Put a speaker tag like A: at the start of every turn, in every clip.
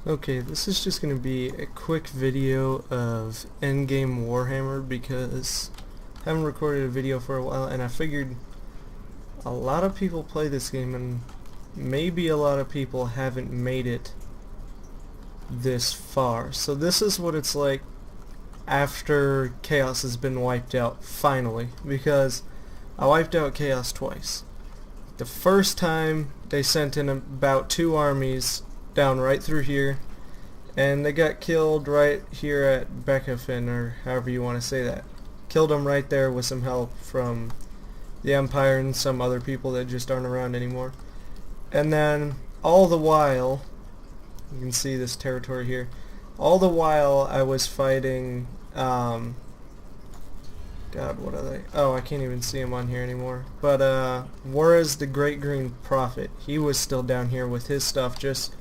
A: Okay, this is just going to be a quick video of endgame Warhammer because I haven't recorded a video for a while and I figured a lot of people play this game and maybe a lot of people haven't made it this far. So this is what it's like after Chaos has been wiped out, finally, because I wiped out Chaos twice. The first time they sent in about 2 armies down right through here, and they got killed right here at Beckafin, or however you want to say that. Killed them right there with some help from the Empire and some other people that just aren't around anymore. And then all the while, you can see this territory here, all the while I was fighting, God, what are they? Oh, I can't even see him on here anymore. But Warez the Great Green Prophet, he was still down here with his stuff, just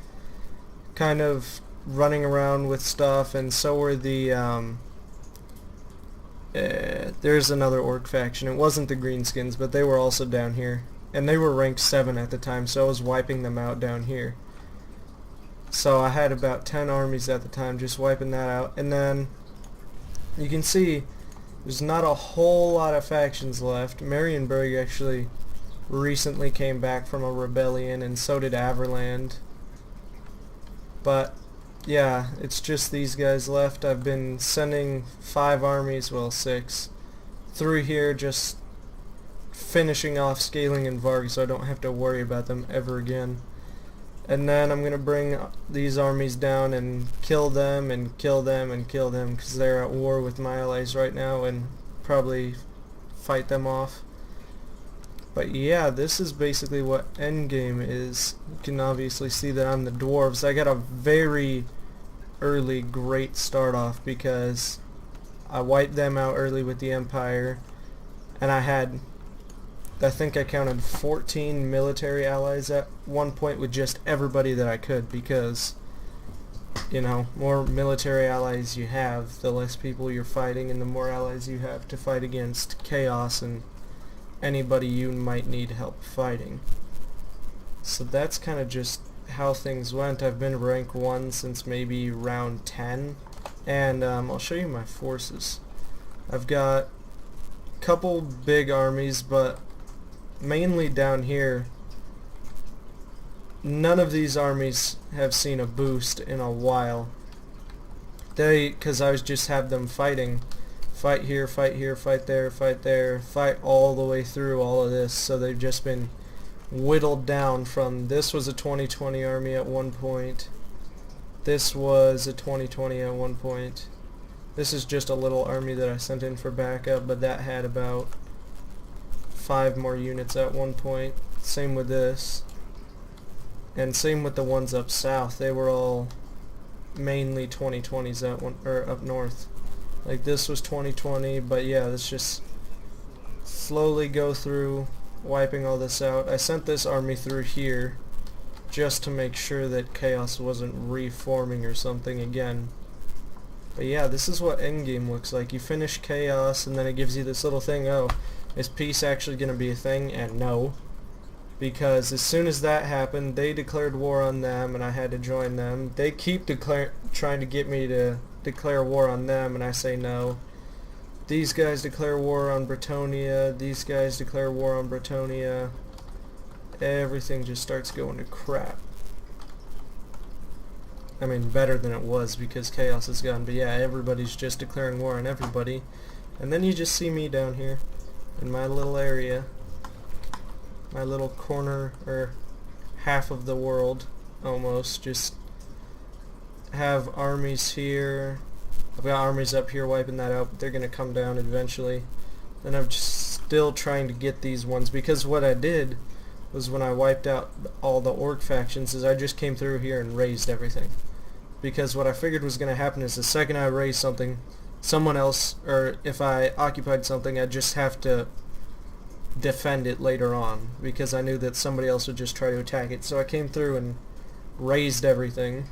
A: kind of running around with stuff, and so were the there's another orc faction. It wasn't the Greenskins, but they were also down here, and they were rank 7 at the time, so I was wiping them out down here. So I had about 10 armies at the time, just wiping that out. And then you can see there's not a whole lot of factions left. Marienburg actually recently came back from a rebellion, and so did Averland. But yeah, it's just these guys left. I've been sending 5 armies, well 6, through here, just finishing off Scaling and Varg so I don't have to worry about them ever again. And then I'm going to bring these armies down and kill them and kill them and kill them, because they're at war with my allies right now, and probably fight them off. But yeah, this is basically what endgame is. You can obviously see that I'm the dwarves. I got a very early great start off because I wiped them out early with the Empire, and I had, I think I counted 14 military allies at one point with just everybody that I could, because, you know, more military allies you have, the less people you're fighting, and the more allies you have to fight against Chaos and anybody you might need help fighting. So that's kind of just how things went. I've been rank 1 since maybe round 10, and I'll show you my forces. I've got a couple big armies, but mainly down here, none of these armies have seen a boost in a while. Because I just have them fighting. Fight here, fight here, fight there, fight all the way through all of this, so they've just been whittled down from, this was a 2020 army at one point, this was a 2020 at one point, this is just a little army that I sent in for backup, but that had about 5 more units at one point. Same with this, and same with the ones up south. They were all mainly 2020s at one, or up north. Like this was 2020, but yeah, let's just slowly go through wiping all this out. I sent this army through here just to make sure that Chaos wasn't reforming or something again. But yeah, this is what endgame looks like. You finish Chaos, and then it gives you this little thing, oh, is peace actually going to be a thing? And no. Because as soon as that happened, they declared war on them, and I had to join them. They keep trying to get me to declare war on them, and I say no. These guys declare war on Bretonia. These guys declare war on Bretonia. Everything just starts going to crap. I mean, better than it was because Chaos is gone, but yeah, everybody's just declaring war on everybody. And then you just see me down here in my little area, my little corner, or half of the world almost, just have armies here. I've got armies up here wiping that out, but they're going to come down eventually. Then I'm just still trying to get these ones, because what I did was, when I wiped out all the orc factions, is I just came through here and raised everything. Because what I figured was going to happen is the second I raised something, someone else, or if I occupied something, I'd just have to defend it later on, because I knew that somebody else would just try to attack it. So I came through and raised everything,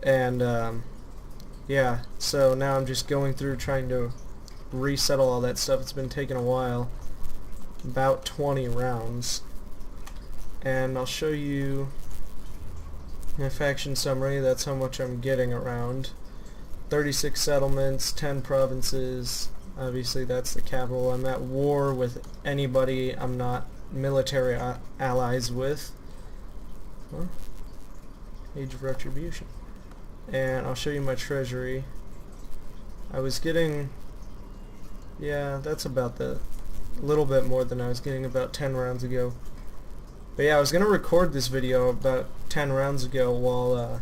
A: and yeah, so now I'm just going through trying to resettle all that stuff. It's been taking a while, about 20 rounds, and I'll show you My faction summary, that's how much I'm getting around. 36 settlements, 10 provinces. Obviously that's the capital. I'm at war with anybody I'm not military allies with. Well, Age of Retribution. And I'll show you my treasury. I was getting, yeah, that's about the little bit more than I was getting about 10 rounds ago. But yeah, I was going to record this video about 10 rounds ago while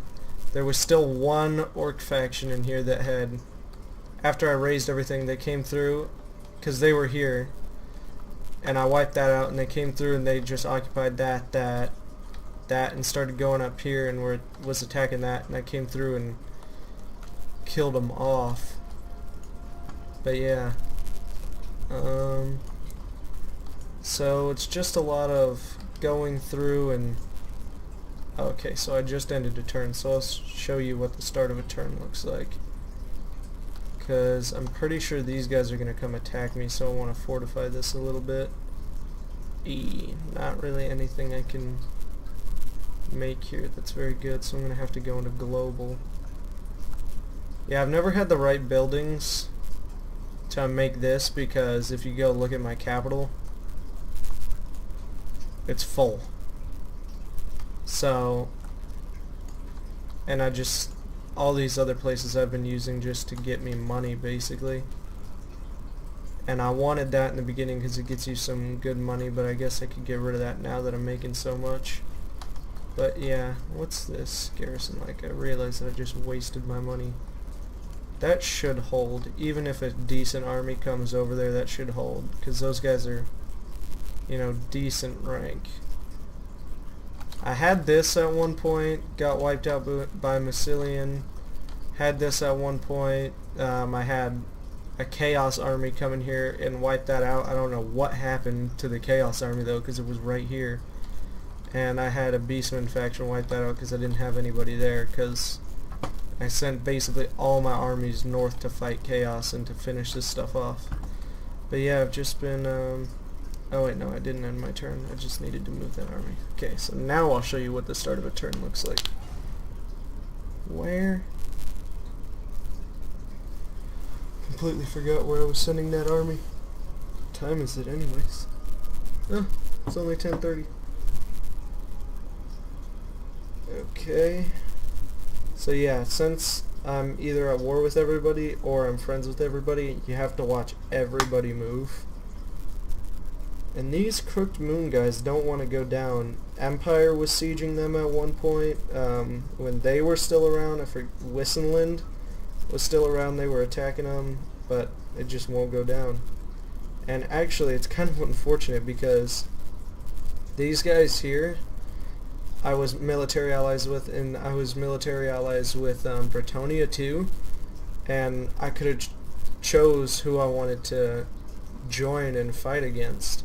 A: there was still one orc faction in here that had, after I raised everything, they came through because they were here and I wiped that out, and they came through and they just occupied that and started going up here and was attacking that, and I came through and killed them off. But yeah, so it's just a lot of going through and okay, so I just ended a turn, so I'll show you what the start of a turn looks like, because I'm pretty sure these guys are going to come attack me, so I want to fortify this a little bit. Not really anything I can make here that's very good, so I'm going to have to go into global. Yeah, I've never had the right buildings to make this, because if you go look at my capital, it's full. So, and all these other places I've been using just to get me money, basically. And I wanted that in the beginning because it gets you some good money, but I guess I could get rid of that now that I'm making so much. But yeah, what's this garrison like? I realized that I just wasted my money. That should hold. Even if a decent army comes over there, that should hold, because those guys are, you know, decent rank. I had this at one point, got wiped out by Massilian. Had this at one point. I had a Chaos army come in here and wipe that out. I don't know what happened to the Chaos army though, because it was right here. And I had a Beastman faction wipe that out because I didn't have anybody there, because I sent basically all my armies north to fight Chaos and to finish this stuff off. But yeah, I've just been, oh wait, no, I didn't end my turn. I just needed to move that army. Okay, so now I'll show you what the start of a turn looks like. Where? Completely forgot where I was sending that army. What time is it anyways? Oh, it's only 10:30. Okay. So yeah, since I'm either at war with everybody or I'm friends with everybody, you have to watch everybody move. And these Crooked Moon guys don't want to go down. Empire was sieging them at one point. When they were still around, I forget, Wissenland was still around, they were attacking them, but it just won't go down. And actually, it's kind of unfortunate because these guys here, I was military allies with, and I was military allies with Bretonia too, and I could have chose who I wanted to join and fight against,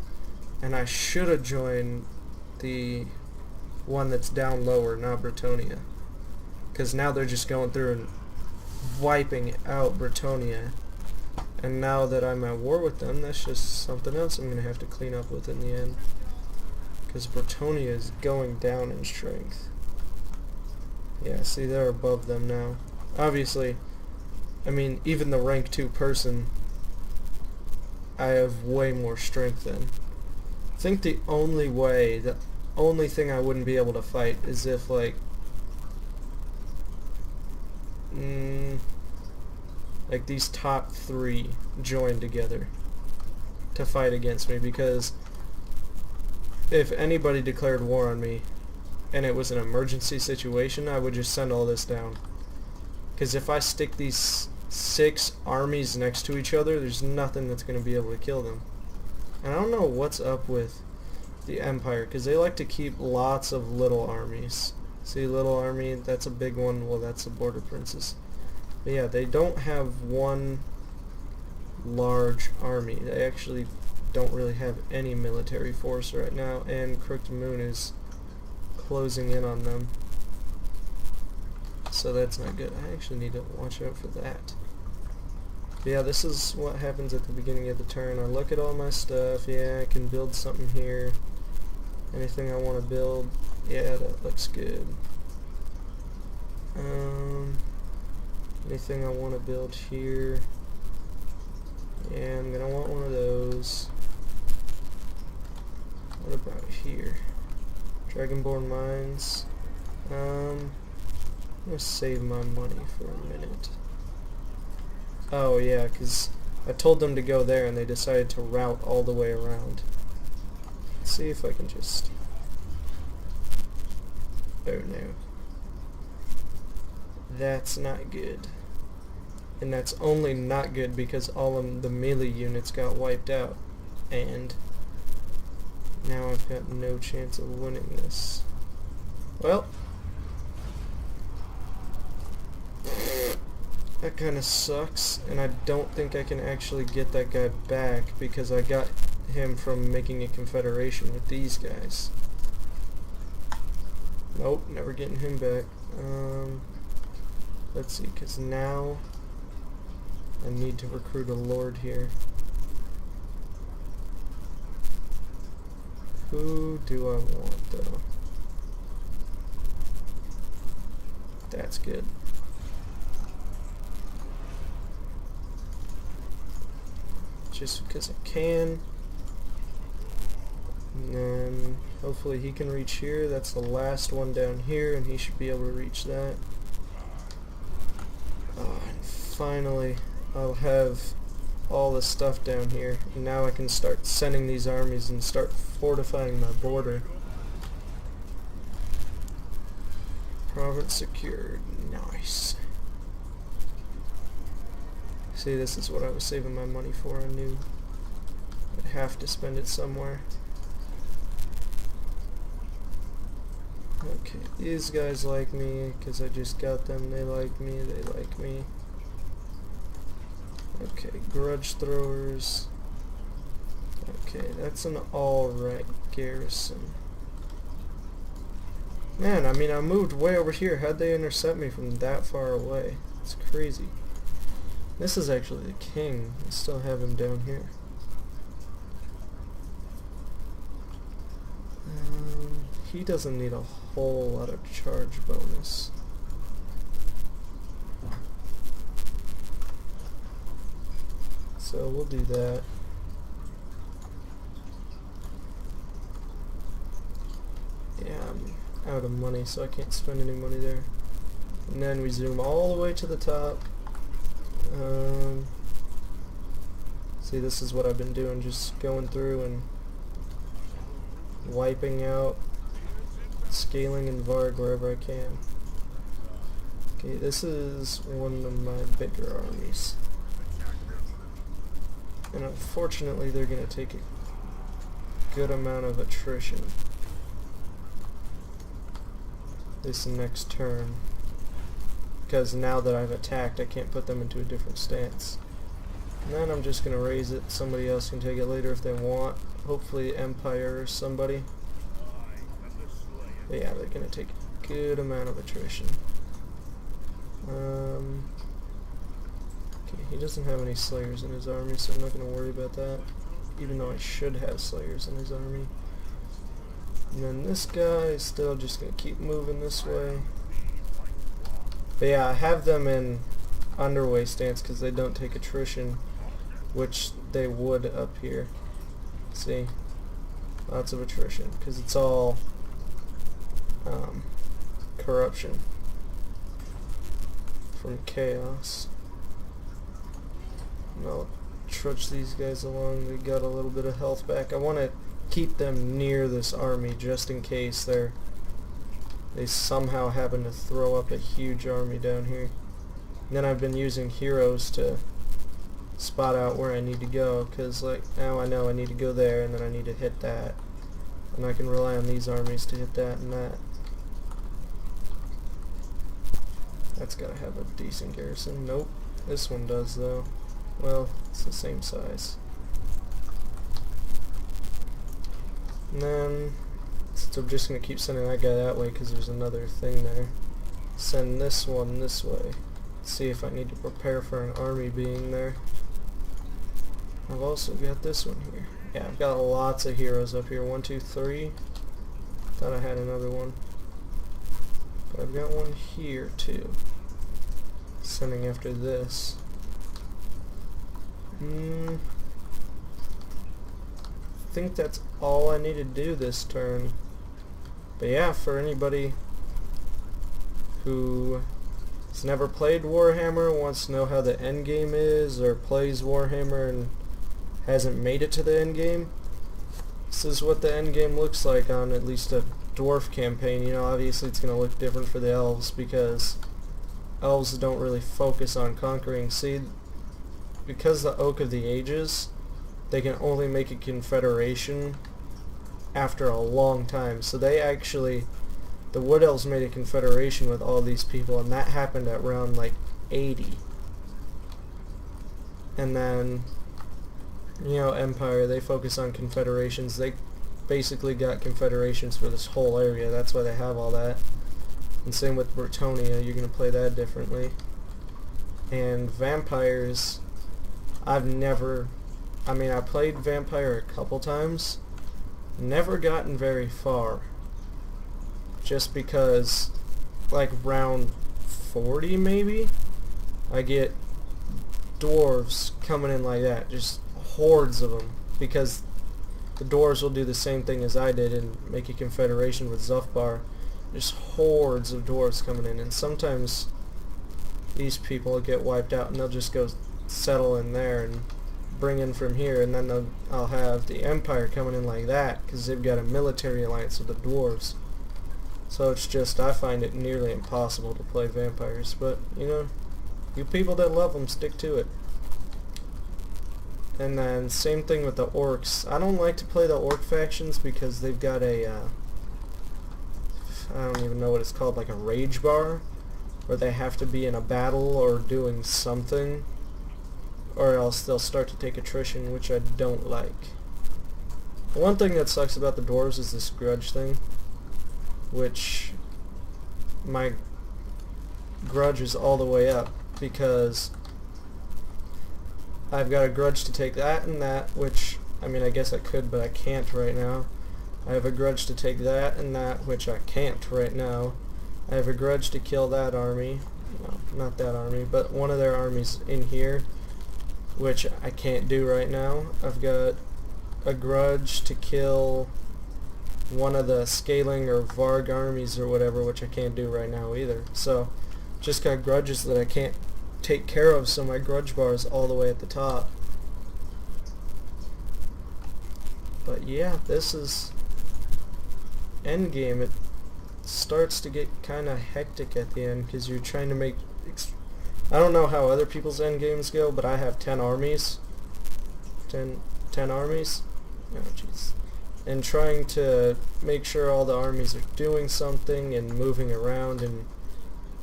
A: and I should have joined the one that's down lower, not Bretonia, because now they're just going through and wiping out Bretonia, and now that I'm at war with them, that's just something else I'm going to have to clean up with in the end. Because Bretonia is going down in strength. Yeah, see, they're above them now. Obviously, I mean, even the rank 2 person, I have way more strength than. I think the only thing I wouldn't be able to fight is if, like, like these top 3 joined together to fight against me, because if anybody declared war on me and it was an emergency situation, I would just send all this down. Because if I stick these 6 armies next to each other, there's nothing that's going to be able to kill them. And I don't know what's up with the Empire, because they like to keep lots of little armies. See, little army, that's a big one. Well, that's the Border Princes. But yeah, they don't have one large army. They actually don't really have any military force right now, and Crooked Moon is closing in on them. So that's not good. I actually need to watch out for that. But yeah, this is what happens at the beginning of the turn. I look at all my stuff. Yeah, I can build something here. Anything I want to build. Yeah, that looks good. Anything I want to build here? Yeah, I'm gonna want one of those. What about here? Dragonborn mines. I'm gonna save my money for a minute. Oh yeah, because I told them to go there and they decided to route all the way around. Let's see if I can just... Oh no. That's not good. And that's only not good because all of the melee units got wiped out. And now I've got no chance of winning this. Well, that kind of sucks, and I don't think I can actually get that guy back because I got him from making a confederation with these guys. Nope, never getting him back. Let's see, because now I need to recruit a lord here. Who do I want, though? That's good. Just because I can. And then hopefully he can reach here. That's the last one down here, and he should be able to reach that. And finally, I'll have all the stuff down here, and now I can start sending these armies and start fortifying my border. Province secured. Nice. See, this is what I was saving my money for. I knew I'd have to spend it somewhere. Okay, these guys like me because I just got them. They like me. They like me. Okay, grudge throwers. Okay, that's an alright garrison. Man, I mean, I moved way over here. How'd they intercept me from that far away? It's crazy. This is actually the king. I still have him down here. He doesn't need a whole lot of charge bonus. So we'll do that. Yeah, I'm out of money, so I can't spend any money there. And then we zoom all the way to the top. See, this is what I've been doing, just going through and wiping out scaling and Varg wherever I can. Okay, this is one of my bigger armies. And unfortunately they're going to take a good amount of attrition this next turn. Because now that I've attacked, I can't put them into a different stance. And then I'm just going to raise it. Somebody else can take it later if they want. Hopefully Empire or somebody. But yeah, they're going to take a good amount of attrition. Okay, he doesn't have any Slayers in his army, so I'm not going to worry about that. Even though I should have Slayers in his army. And then this guy is still just going to keep moving this way. But yeah, I have them in underway stance because they don't take attrition, which they would up here. See? Lots of attrition because it's all corruption from chaos. And I'll trudge these guys along. They got a little bit of health back. I want to keep them near this army just in case they somehow happen to throw up a huge army down here. And then I've been using heroes to spot out where I need to go, because like now I know I need to go there and then I need to hit that. And I can rely on these armies to hit that and that. That's gotta have a decent garrison. Nope. This one does though. Well, it's the same size. And then, since I'm just going to keep sending that guy that way because there's another thing there, send this one this way. See if I need to prepare for an army being there. I've also got this one here. Yeah, I've got lots of heroes up here. 1, 2, 3. Thought I had another one. But I've got one here too. sending after this. I think that's all I need to do this turn. But yeah, for anybody who has never played Warhammer, wants to know how the end game is, or plays Warhammer and hasn't made it to the end game, this is what the end game looks like on at least a dwarf campaign. You know, obviously it's going to look different for the elves because elves don't really focus on conquering. See, because the Oak of the Ages, they can only make a confederation after a long time. So they actually, the Wood Elves made a confederation with all these people, and that happened at round like 80. And then, you know, Empire, they focus on confederations. They basically got confederations for this whole area. That's why they have all that. And same with Bretonia, you're going to play that differently. And vampires, I've never, I mean, I played Vampire a couple times, never gotten very far, just because, like, round 40 maybe, I get dwarves coming in like that, just hordes of them, because the dwarves will do the same thing as I did and make a confederation with Zufbar. Just hordes of dwarves coming in, and sometimes these people get wiped out and they'll just go settle in there and bring in from here, and then I'll have the Empire coming in like that because they've got a military alliance with the dwarves. So it's just, I find it nearly impossible to play vampires, but you know, you people that love them, stick to it. And then same thing with the orcs. I don't like to play the orc factions because they've got a I don't even know what it's called, like a rage bar, where they have to be in a battle or doing something, or else they'll start to take attrition, which I don't like. The one thing that sucks about the dwarves is this grudge thing, which my grudge is all the way up, because I've got a grudge to take that and that, which, I mean, I guess I could, but I can't right now. I have a grudge to take that and that, which I can't right now. I have a grudge to kill that army. Well, not that army, but one of their armies in here, which I can't do right now. I've got a grudge to kill one of the Scaling or Varg armies or whatever, which I can't do right now either. So, just got grudges that I can't take care of, so my grudge bar is all the way at the top. But yeah, this is endgame. It starts to get kind of hectic at the end because you're trying to make... I don't know how other people's endgames go, but I have 10 armies. 10 armies? Oh, jeez. And trying to make sure all the armies are doing something and moving around and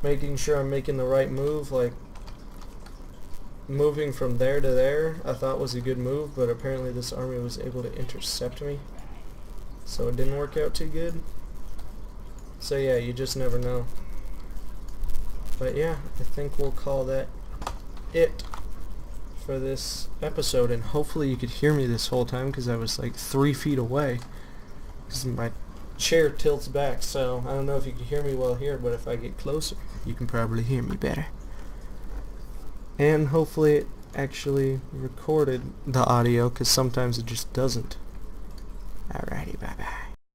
A: making sure I'm making the right move, like moving from there to there I thought was a good move, but apparently this army was able to intercept me, so it didn't work out too good. So yeah, you just never know. But yeah, I think we'll call that it for this episode, and hopefully you could hear me this whole time because I was like 3 feet away because my chair tilts back, so I don't know if you can hear me well here, but if I get closer you can probably hear me better. And hopefully it actually recorded the audio, because sometimes it just doesn't. Alrighty, bye bye.